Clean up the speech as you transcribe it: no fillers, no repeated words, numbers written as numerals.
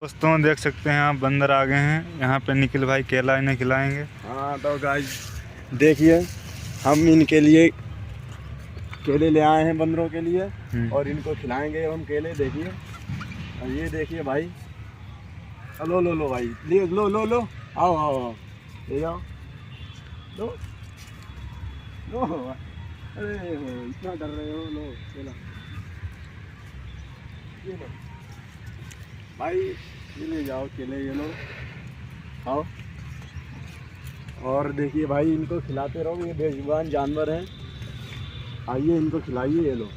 दोस्तों देख सकते हैं आप बंदर आ गए हैं यहाँ पे। निखिल भाई केला इन्हें खिलाएंगे। हाँ तो गाइस देखिए हम इनके लिए केले ले आए हैं बंदरों के लिए और इनको खिलाएंगे हम केले। देखिए और ये देखिए भाई, लो लो लो भाई, लो लो लो, आओ आओ आओ, ले जाओ, लो लो। अरे इतना डर रहे हो, लो केला, ये लो भाई, ये ले जाओ केले, ये लो खाओ। और देखिए भाई इनको खिलाते रहो, ये बेजुबान जानवर हैं, आइए इनको खिलाइए, ये लो।